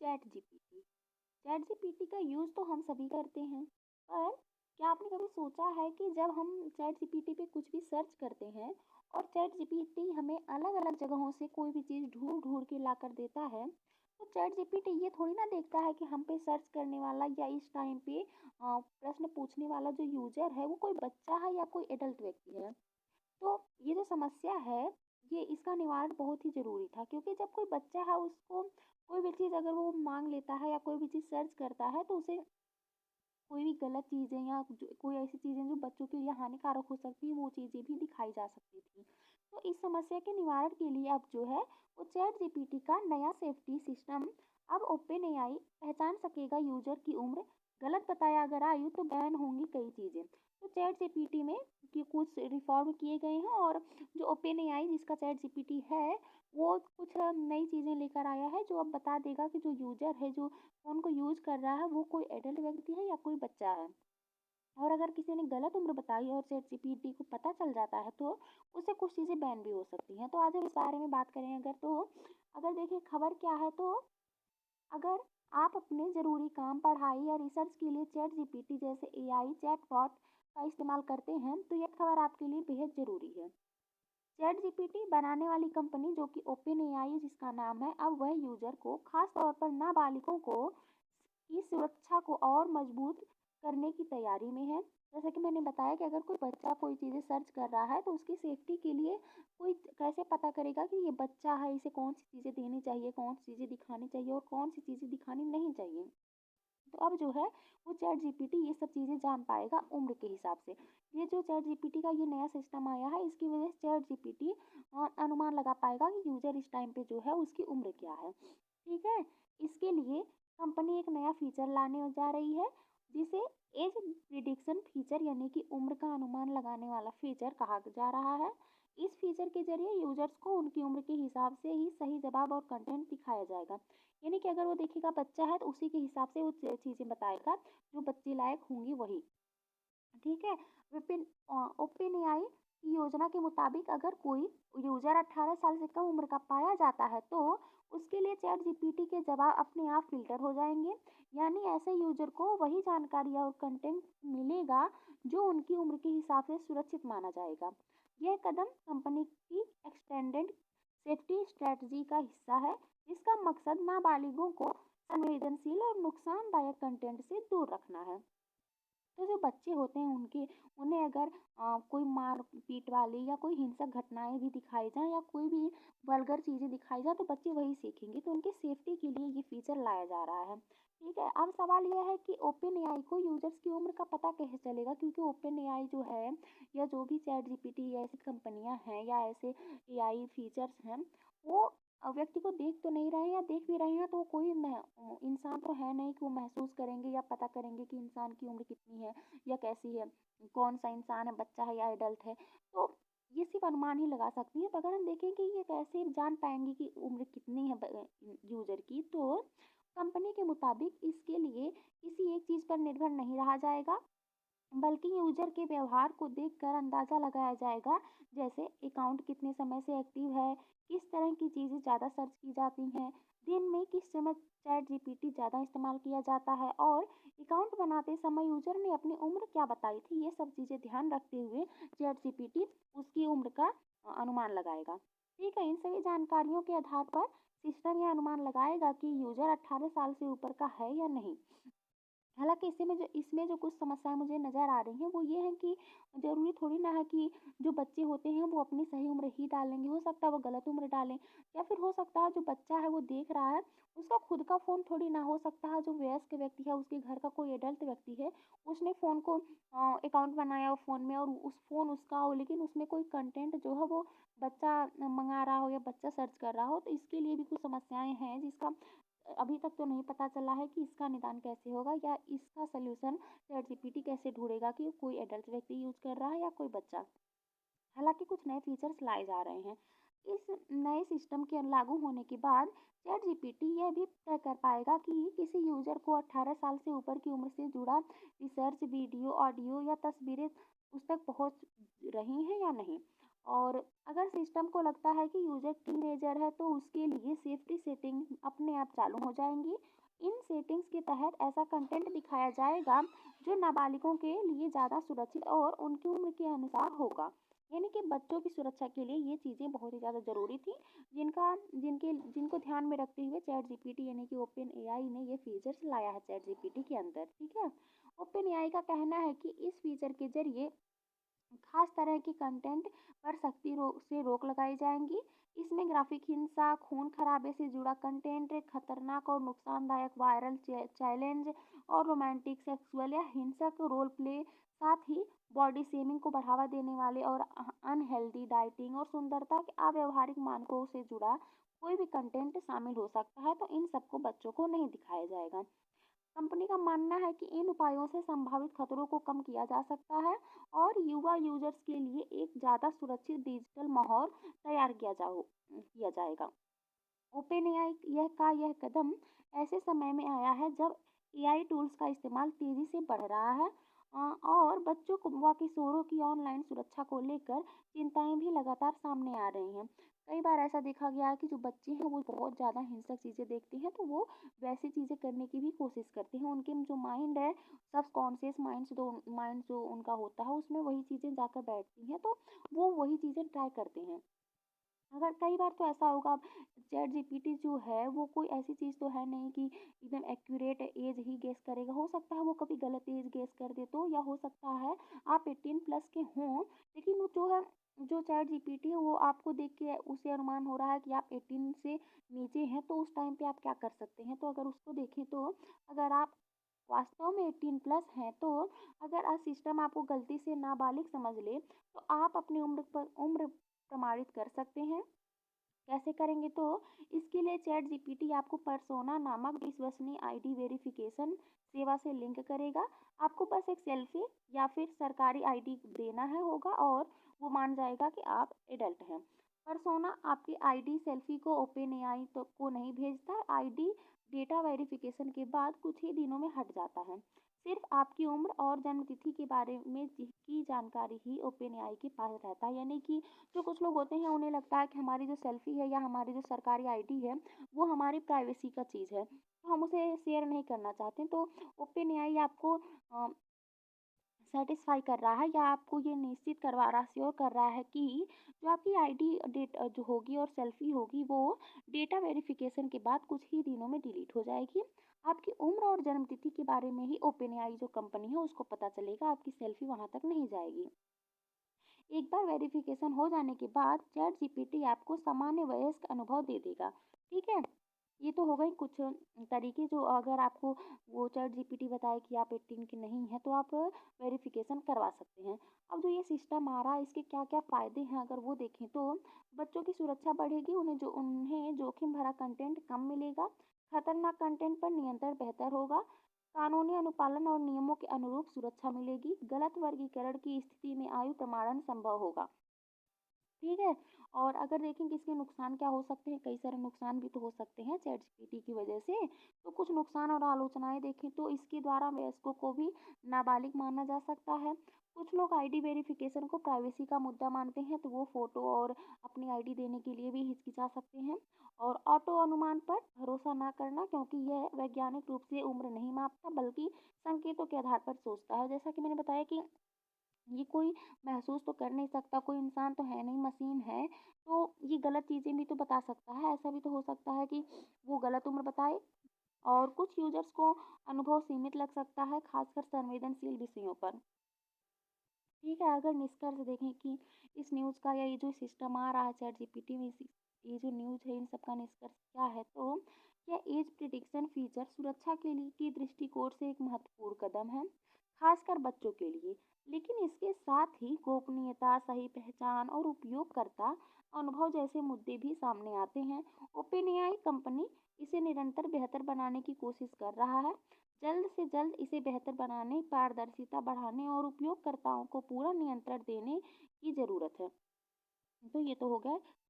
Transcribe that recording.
Chat GPT. Chat GPT का use तो हम सभी करते हैं, पर क्या आपने कभी सोचा है कि जब हम चैट जीपीटी पे कुछ भी सर्च करते हैं और चैट जीपीटी हमें अलग-अलग जगहों से कोई भी चीज़ ढूँढ-ढूँढ के ला कर देता है, तो चैट जीपीटी ये थोड़ी ना देखता है कि हम पे सर्च करने वाला या इस टाइम पे प्रश्न पूछने वाला जो यूज़र है वो कोई बच्चा है या कोई एडल्ट व्यक्ति है। तो ये जो समस्या है, ये इसका निवारण बहुत ही ज़रूरी था, क्योंकि जब कोई बच्चा है उसको कोई भी चीज़ अगर वो माँग लेता है या कोई भी चीज़ सर्च करता है तो उसे कोई भी गलत चीज़ें या कोई ऐसी चीज़ें जो बच्चों के लिए हानिकारक हो सकती है वो चीज़ें भी दिखाई जा सकती थी। तो इस समस्या के निवारण के लिए अब जो है वो चैट जीपीटी का नया सेफ्टी सिस्टम अब ओपन एआई पहचान सकेगा यूजर की उम्र, गलत बताया अगर आयु तो बैन होंगी कई चीज़ें। तो चैट जीपीटी में कि कुछ रिफॉर्म किए गए हैं, और जो ओपन एआई जिसका चैट जीपीटी है वो कुछ नई चीज़ें लेकर आया है जो अब बता देगा कि जो यूजर है जो फ़ोन को यूज़ कर रहा है वो कोई एडल्ट व्यक्ति है या कोई बच्चा है। और अगर किसी ने गलत उम्र बताई और चैटजीपीटी को पता चल जाता है तो उससे कुछ चीज़ें बैन भी हो सकती हैं। तो आज हम इस बारे में बात करें अगर, तो अगर देखिए खबर क्या है, तो अगर आप अपने ज़रूरी काम, पढ़ाई या रिसर्च के लिए चैटजीपीटी जैसे एआई चैटबॉट का इस्तेमाल करते हैं तो यह खबर आपके लिए बेहद ज़रूरी है। चैट जीपीटी बनाने वाली कंपनी जो कि ओपन एआई जिसका नाम है, अब वह यूजर को खास तौर पर नाबालिगों को की सुरक्षा को और मजबूत करने की तैयारी में है। जैसे कि मैंने बताया कि अगर कोई बच्चा कोई चीज़ें सर्च कर रहा है तो उसकी सेफ्टी के लिए कोई कैसे पता करेगा कि ये बच्चा है, इसे कौन सी चीज़ें देनी चाहिए, कौन सी चीज़ें दिखानी चाहिए और कौन सी चीज़ें दिखानी नहीं चाहिए। तो अब जो है वो चैट जीपीटी ये सब चीज़ें जान पाएगा उम्र के हिसाब से। ये जो चैट जीपीटी का ये नया सिस्टम आया है इसकी वजह से चैट जीपीटी अनुमान लगा पाएगा कि यूजर इस टाइम पे जो है उसकी उम्र क्या है। ठीक है, इसके लिए कंपनी एक नया फीचर लाने जा रही है जिसे एज प्रिडिक्शन फीचर यानी कि उम्र का अनुमान लगाने वाला फीचर कहा जा रहा है। इस फीचर के जरिए यूजर्स को उनकी उम्र के हिसाब से ही सही जवाब और कंटेंट दिखाया जाएगा। यानी कि अगर वो देखेगा बच्चा है तो उसी के हिसाब से वो चीज़ें बताएगा जो बच्चे लायक होंगी वही। ठीक है, विपिन ओपन एआई की योजना के मुताबिक अगर कोई यूजर 18 साल से कम उम्र का पाया जाता है तो उसके लिए चैट जीपीटी के जवाब अपने आप फिल्टर हो जाएंगे। यानी ऐसे यूजर को वही जानकारी और कंटेंट मिलेगा जो उनकी उम्र के हिसाब से सुरक्षित माना जाएगा। यह कदम कंपनी की एक्सटेंडेड सेफ्टी स्ट्रेटजी का हिस्सा है जिसका मकसद नाबालिगों को संवेदनशील और नुकसानदायक कंटेंट से दूर रखना है। तो जो बच्चे होते हैं उन्हें अगर कोई मार पीट वाली या कोई हिंसक घटनाएं भी दिखाई जाएं या कोई भी वल्गर चीज़ें दिखाई जाए तो बच्चे वही सीखेंगे, तो उनकी सेफ्टी के लिए ये फीचर लाया जा रहा है। ठीक है, अब सवाल यह है कि ओपन एआई को यूजर्स की उम्र का पता कैसे चलेगा, क्योंकि ओपन एआई जो है या जो भी चैट जीपीटी या ऐसी कंपनियां हैं या ऐसे एआई फीचर्स हैं वो व्यक्ति को देख तो नहीं रहे हैं, या देख भी रहे हैं तो कोई इंसान तो है नहीं कि वो महसूस करेंगे या पता करेंगे कि इंसान की उम्र कितनी है या कैसी है, कौन सा इंसान है, बच्चा है या एडल्ट है। तो ये सिर्फ अनुमान ही लगा सकती है। तो अगर हम देखें कि ये कैसे जान पाएंगे कि उम्र कितनी है यूजर की, तो कंपनी के मुताबिक इसके लिए किसी एक चीज़ पर निर्भर नहीं रहा जाएगा, बल्कि यूजर के व्यवहार को देखकर अंदाजा लगाया जाएगा। जैसे अकाउंट कितने समय से एक्टिव है, किस तरह की चीज़ें ज़्यादा सर्च की जाती हैं, दिन में किस समय चैट जीपीटी ज़्यादा इस्तेमाल किया जाता है और अकाउंट बनाते समय यूजर ने अपनी उम्र क्या बताई थी, ये सब चीज़ें ध्यान रखते हुए चैट जीपीटी उसकी उम्र का अनुमान लगाएगा। ठीक है, इन सभी जानकारियों के आधार पर सिस्टम यह अनुमान लगाएगा कि यूजर 18 साल से ऊपर का है या नहीं। हालाँकि इसमें जो कुछ समस्याएँ मुझे नज़र आ रही हैं वो ये है कि ज़रूरी थोड़ी ना है कि जो बच्चे होते हैं वो अपनी सही उम्र ही डालेंगे, हो सकता है वो गलत उम्र डालें, या फिर हो सकता है जो बच्चा है वो देख रहा है उसका खुद का फ़ोन थोड़ी ना, हो सकता है जो वयस्क व्यक्ति है उसके घर का कोई एडल्ट व्यक्ति है, उसने फ़ोन को अकाउंट बनाया हो फ़ोन में और उस फ़ोन उसका हो, लेकिन उसमें कोई कंटेंट जो है वो बच्चा मंगा रहा हो या बच्चा सर्च कर रहा हो, तो इसके लिए भी कुछ समस्याएँ हैं जिसका अभी तक तो नहीं पता चला है कि इसका निदान कैसे होगा या इसका सलूशन चैट जीपीटी कैसे ढूंढेगा कि कोई एडल्ट व्यक्ति यूज कर रहा है या कोई बच्चा। हालांकि कुछ नए फीचर्स लाए जा रहे हैं इस नए सिस्टम के लागू होने के बाद। चैट जीपीटी यह भी तय कर पाएगा कि किसी यूजर को 18 साल से ऊपर की उम्र से जुड़ा रिसर्च, वीडियो, ऑडियो या तस्वीरें उस तक पहुंच रही हैं या नहीं, और अगर सिस्टम को लगता है कि यूजर टीनेजर है तो उसके लिए सेफ्टी सेटिंग अपने आप चालू हो जाएंगी। इन सेटिंग्स के तहत ऐसा कंटेंट दिखाया जाएगा जो नाबालिगों के लिए ज़्यादा सुरक्षित और उनकी उम्र के अनुसार होगा। यानी कि बच्चों की सुरक्षा के लिए ये चीज़ें बहुत ही ज़्यादा ज़रूरी थी, जिनको ध्यान में रखते हुए चैट जीपीटी यानी कि ओपन एआई ने ये फीचर्स लाया है चैट जीपीटी के अंदर। ठीक है। ओपन एआई का कहना है कि इस फीचर के जरिए खास तरह के कंटेंट पर से रोक लगाई जाएंगी। इसमें ग्राफिक हिंसा, खून खराबे से जुड़ा कंटेंट, खतरनाक और नुकसानदायक वायरल चैलेंज और रोमांटिक, सेक्सुअल या हिंसक रोल प्ले, साथ ही बॉडी शेमिंग को बढ़ावा देने वाले और अनहेल्दी डाइटिंग और सुंदरता के अव्यवहारिक मानकों से जुड़ा कोई भी कंटेंट शामिल हो सकता है। तो इन सबको बच्चों को नहीं दिखाया जाएगा। कंपनी का मानना है कि इन उपायों से संभावित खतरों को कम किया जा सकता है और युवा यूजर्स के लिए एक ज़्यादा सुरक्षित डिजिटल माहौल तैयार किया जाएगा। ओपन एआई यह कदम ऐसे समय में आया है जब एआई टूल्स का इस्तेमाल तेजी से बढ़ रहा है, और बच्चों को व किशोरों की ऑनलाइन सुरक्षा को लेकर चिंताएं भी लगातार सामने आ रही हैं। कई बार ऐसा देखा गया है कि जो बच्चे हैं वो बहुत ज़्यादा हिंसक चीज़ें देखते हैं, तो वो वैसी चीज़ें करने की भी कोशिश करते हैं। उनके जो माइंड है, सबकॉन्शियस माइंड जो उनका होता है उसमें वही चीज़ें जाकर बैठती हैं, तो वो वही चीज़ें ट्राई करते हैं। अगर कई बार तो ऐसा होगा, चैट जीपीटी जो है वो कोई ऐसी चीज़ तो है नहीं कि एकदम एक्यूरेट एज ही गेस करेगा। हो सकता है वो कभी गलत एज गेस कर दे, तो या हो सकता है आप 18+ के हों, लेकिन वो जो है, जो चैट जीपीटी है वो आपको देख के उसे अनुमान हो रहा है कि आप 18 से नीचे हैं, तो उस टाइम पे आप क्या कर सकते हैं। तो अगर उसको देखें तो अगर आप वास्तव में 18+ हैं, तो अगर सिस्टम आपको गलती से नाबालिग समझ ले तो आप अपनी उम्र प्रमाणित कर सकते हैं। कैसे करेंगे, तो इसके लिए चैट जीपीटी आपको पर्सोना नामक विश्वसनीय आईडी वेरिफिकेशन सेवा से लिंक करेगा। आपको बस एक सेल्फी या फिर सरकारी आईडी देना है होगा और वो मान जाएगा कि आप एडल्ट हैं। पर्सोना आपकी आईडी सेल्फी को ओपन एआई तो को नहीं भेजता। आईडी डेटा वेरिफिकेशन के बाद कुछ ही दिनों में हट जाता है। सिर्फ आपकी उम्र और जन्म तिथि के बारे में की जानकारी ही ओपन एआई के पास रहता है। यानी कि जो कुछ लोग होते हैं उन्हें लगता है कि हमारी जो सेल्फी है या हमारी जो सरकारी आईडी है वो हमारी प्राइवेसी का चीज़ है, तो हम उसे शेयर नहीं करना चाहते। तो ओपन एआई आपको सेटिस्फाई कर रहा है या आपको ये निश्चित करवा रहा, श्योर कर रहा है कि जो आपकी आईडी डेट जो होगी और सेल्फी होगी वो डेटा वेरिफिकेशन के बाद कुछ ही दिनों में डिलीट हो जाएगी। आपकी उम्र और जन्म तिथि के बारे में ही ओपन एआई जो कंपनी है उसको पता चलेगा, आपकी सेल्फी वहां तक नहीं जाएगी। एक बार वेरिफिकेशन हो जाने के बाद चैट जीपीटी आपको सामान्य वयस्क अनुभव दे देगा। ठीक है। ये तो हो गई कुछ तरीके, जो अगर आपको वो चैट जीपीटी बताए कि आप 18 के नहीं हैं तो आप वेरिफिकेशन करवा सकते हैं। अब जो ये सिस्टम आ रहा है इसके क्या क्या फ़ायदे हैं अगर वो देखें, तो बच्चों की सुरक्षा बढ़ेगी, उन्हें जोखिम भरा कंटेंट कम मिलेगा, खतरनाक कंटेंट पर नियंत्रण बेहतर होगा, कानूनी अनुपालन और नियमों के अनुरूप सुरक्षा मिलेगी, गलत वर्गीकरण की स्थिति में आयु प्रमाणन संभव होगा। ठीक है। और अगर देखें कि इसके नुकसान क्या हो सकते हैं, कई सारे नुकसान भी तो हो सकते हैं चैट जीपीटी की वजह से। तो कुछ नुकसान और आलोचनाएं देखें तो इसके द्वारा वयस्कों को भी नाबालिग माना जा सकता है। कुछ लोग आईडी वेरिफिकेशन को प्राइवेसी का मुद्दा मानते हैं, तो वो फोटो और अपनी आईडी देने के लिए भी हिचकिचा सकते हैं। और ऑटो अनुमान पर भरोसा ना करना, क्योंकि यह वैज्ञानिक रूप से उम्र नहीं मापता बल्कि संकेतों के आधार पर सोचता है। जैसा कि मैंने बताया कि ये कोई महसूस तो कर नहीं सकता, कोई इंसान तो है नहीं, मशीन है, तो ये गलत चीज़ें भी तो बता सकता है। ऐसा भी तो हो सकता है कि वो गलत उम्र बताए, और कुछ यूजर्स को अनुभव सीमित लग सकता है, खासकर संवेदनशील विषयों पर। ठीक है। अगर निष्कर्ष देखें कि इस न्यूज़ का या ये जो सिस्टम आ रहा है चैट जीपीटी में, ये जो न्यूज़ है इन सब का निष्कर्ष क्या है, तो यह एज प्रिडिक्शन फीचर सुरक्षा के लिए की दृष्टिकोण से एक महत्वपूर्ण कदम है, खासकर बच्चों के लिए। लेकिन इसके साथ ही गोपनीयता, सही पहचान और उपयोगकर्ता अनुभव जैसे मुद्दे भी सामने आते हैं। ओपन एआई कंपनी इसे निरंतर बेहतर बनाने की कोशिश कर रहा है। जल्द से जल्द इसे बेहतर बनाने, पारदर्शिता बढ़ाने और उपयोगकर्ताओं को पूरा नियंत्रण देने की ज़रूरत है। तो ये तो हो गया